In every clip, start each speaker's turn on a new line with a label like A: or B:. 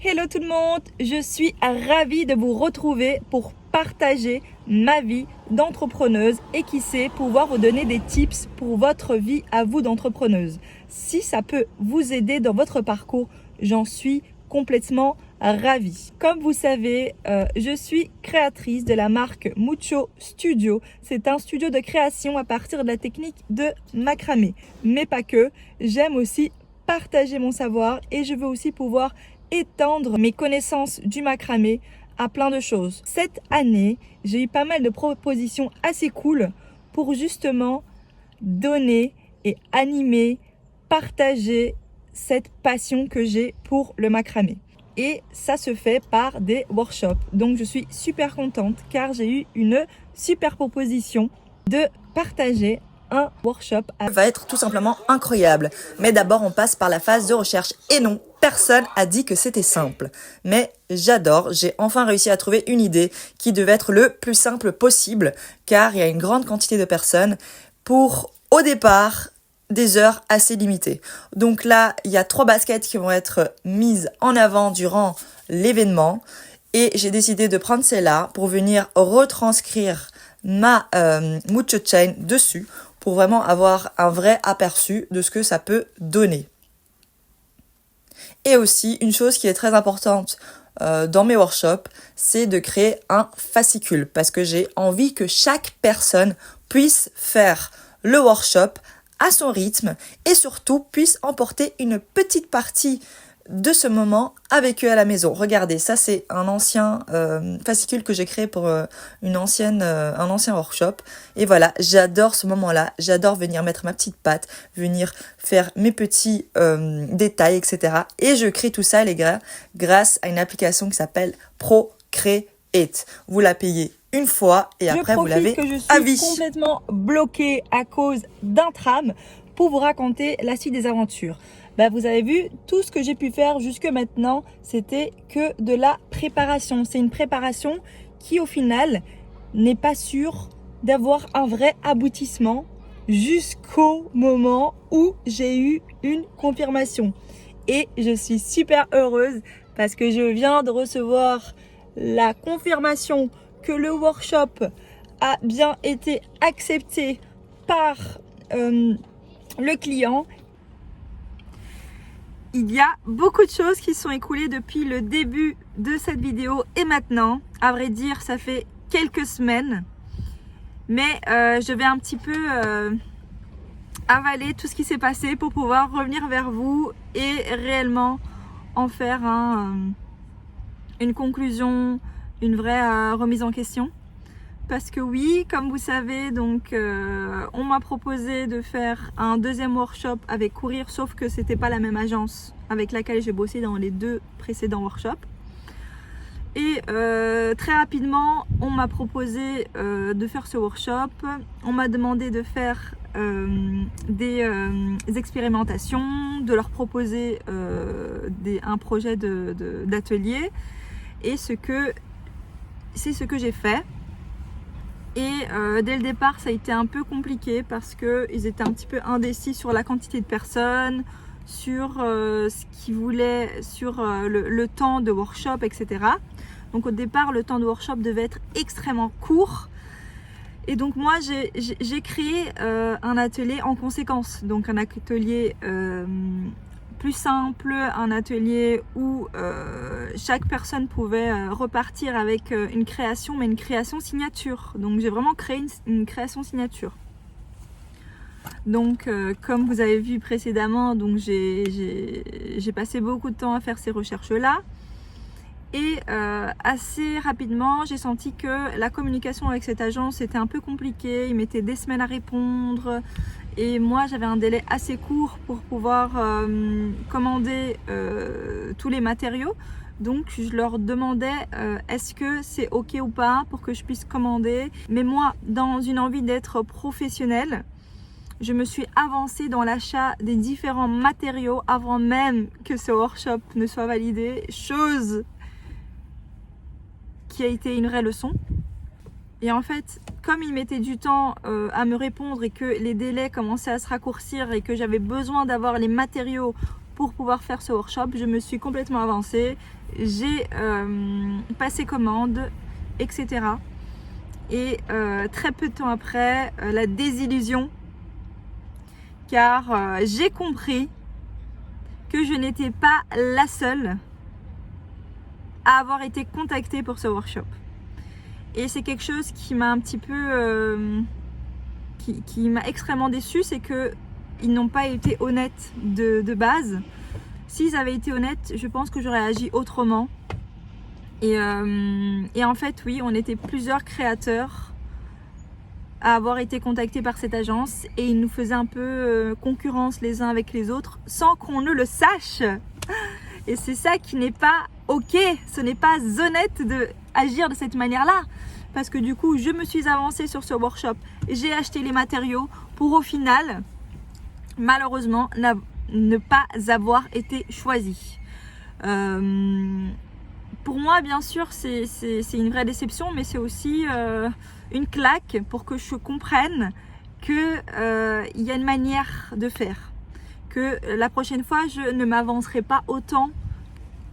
A: Hello tout le monde, je suis ravie de vous retrouver pour partager ma vie d'entrepreneuse et qui sait pouvoir vous donner des tips pour votre vie à vous d'entrepreneuse. Si ça peut vous aider dans votre parcours, j'en suis complètement ravie. Comme vous savez, je suis créatrice de la marque Mucho Studio. C'est un studio de création à partir de la technique de macramé. Mais pas que, j'aime aussi partager mon savoir et je veux aussi pouvoir étendre mes connaissances du macramé à plein de choses. Cette année, j'ai eu pas mal de propositions assez cool pour justement donner et animer, partager cette passion que j'ai pour le macramé. Et ça se fait par des workshops. Donc je suis super contente car j'ai eu une super proposition de partager un workshop.
B: Va être tout simplement incroyable. Mais d'abord, on passe par la phase de recherche. Et non, personne a dit que c'était simple. Mais j'adore, j'ai enfin réussi à trouver une idée qui devait être le plus simple possible, car il y a une grande quantité de personnes pour, au départ, des heures assez limitées. Donc là, il y a 3 baskets qui vont être mises en avant durant l'événement. Et j'ai décidé de prendre celle-là pour venir retranscrire ma Mucho Chain dessus, pour vraiment avoir un vrai aperçu de ce que ça peut donner. Et aussi, une chose qui est très importante dans mes workshops, c'est de créer un fascicule, parce que j'ai envie que chaque personne puisse faire le workshop à son rythme et surtout puisse emporter une petite partie de ce moment avec eux à la maison. Regardez, ça c'est un ancien fascicule que j'ai créé pour un ancien workshop. Et voilà, j'adore ce moment-là. J'adore venir mettre ma petite patte, venir faire mes petits détails, etc. Et je crée tout ça, les gars, grâce à une application qui s'appelle Procreate. Vous la payez une fois et après vous l'avez à vie.
A: Je suis complètement bloquée à cause d'un tram pour vous raconter la suite des aventures. Vous avez vu, tout ce que j'ai pu faire jusque maintenant, c'était que de la préparation. C'est une préparation qui, au final, n'est pas sûre d'avoir un vrai aboutissement jusqu'au moment où j'ai eu une confirmation. Et je suis super heureuse parce que je viens de recevoir la confirmation que le workshop a bien été accepté par le client. Il y a beaucoup de choses qui se sont écoulées depuis le début de cette vidéo et maintenant. À vrai dire, ça fait quelques semaines. Mais je vais un petit peu avaler tout ce qui s'est passé pour pouvoir revenir vers vous et réellement en faire une conclusion, une vraie remise en question. Parce que oui, comme vous savez, donc on m'a proposé de faire un deuxième workshop avec Courir, sauf que c'était pas la même agence avec laquelle j'ai bossé dans les 2 précédents workshops. Et très rapidement, on m'a proposé de faire ce workshop. On m'a demandé de faire des expérimentations, de leur proposer un projet d'atelier. Et c'est ce que j'ai fait. Et dès le départ, ça a été un peu compliqué parce qu'ils étaient un petit peu indécis sur la quantité de personnes, sur ce qu'ils voulaient, sur le temps de workshop, etc. Donc au départ, le temps de workshop devait être extrêmement court. Et donc moi, j'ai créé un atelier en conséquence. Donc un atelier plus simple, un atelier où chaque personne pouvait repartir avec une création, mais une création signature. Donc j'ai vraiment créé une création signature. Donc comme vous avez vu précédemment, donc j'ai passé beaucoup de temps à faire ces recherches-là. Et assez rapidement, j'ai senti que la communication avec cette agence était un peu compliquée. Ils mettaient des semaines à répondre. Et moi, j'avais un délai assez court pour pouvoir commander tous les matériaux. Donc, je leur demandais est-ce que c'est OK ou pas pour que je puisse commander. Mais moi, dans une envie d'être professionnelle, je me suis avancée dans l'achat des différents matériaux avant même que ce workshop ne soit validé. Chose qui a été une vraie leçon. Et en fait, comme ils mettaient du temps à me répondre et que les délais commençaient à se raccourcir et que j'avais besoin d'avoir les matériaux pour pouvoir faire ce workshop, je me suis complètement avancée j'ai passé commande, etc. Et très peu de temps après, la désillusion, car j'ai compris que je n'étais pas la seule à avoir été contactée pour ce workshop. Et c'est quelque chose qui m'a un petit peu... qui m'a extrêmement déçue, c'est qu'ils n'ont pas été honnêtes de base. S'ils avaient été honnêtes, je pense que j'aurais agi autrement. Et en fait, oui, on était plusieurs créateurs à avoir été contactés par cette agence et ils nous faisaient un peu concurrence les uns avec les autres sans qu'on ne le sache. Et c'est ça qui n'est pas ok, ce n'est pas honnête d'agir de cette manière-là. Parce que du coup, je me suis avancée sur ce workshop, j'ai acheté les matériaux pour au final, malheureusement, ne pas avoir été choisie. Pour moi, bien sûr, c'est une vraie déception, mais c'est aussi une claque pour que je comprenne qu'il y a une manière de faire. Que la prochaine fois, je ne m'avancerai pas autant,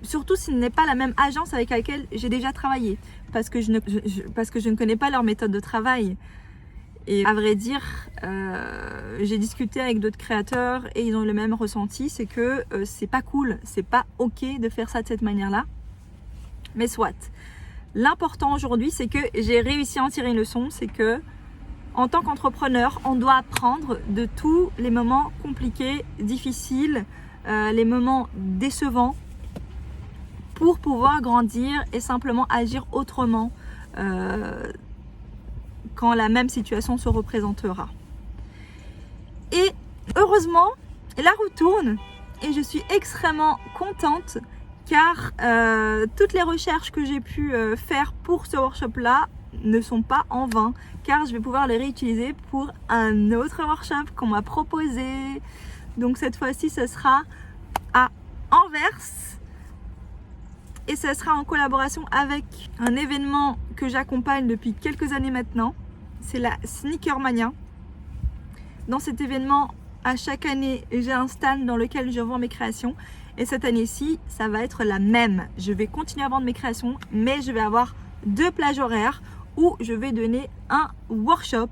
A: surtout si ce n'est pas la même agence avec laquelle j'ai déjà travaillé, parce que je ne connais pas leur méthode de travail. Et à vrai dire, j'ai discuté avec d'autres créateurs et ils ont le même ressenti, c'est que c'est pas cool, c'est pas ok de faire ça de cette manière-là. Mais soit. L'important aujourd'hui, c'est que j'ai réussi à en tirer une leçon, c'est que en tant qu'entrepreneur, on doit apprendre de tous les moments compliqués, difficiles, les moments décevants, pour pouvoir grandir et simplement agir autrement quand la même situation se représentera. Et heureusement, la roue tourne et je suis extrêmement contente car toutes les recherches que j'ai pu faire pour ce workshop-là ne sont pas en vain, car je vais pouvoir les réutiliser pour un autre workshop qu'on m'a proposé. Donc cette fois-ci, ce sera à Anvers et ce sera en collaboration avec un événement que j'accompagne depuis quelques années maintenant. C'est la Sneakermania. Dans cet événement, à chaque année, j'ai un stand dans lequel je vends mes créations. Et cette année-ci, ça va être la même. Je vais continuer à vendre mes créations, mais je vais avoir 2 plages horaires où je vais donner un workshop.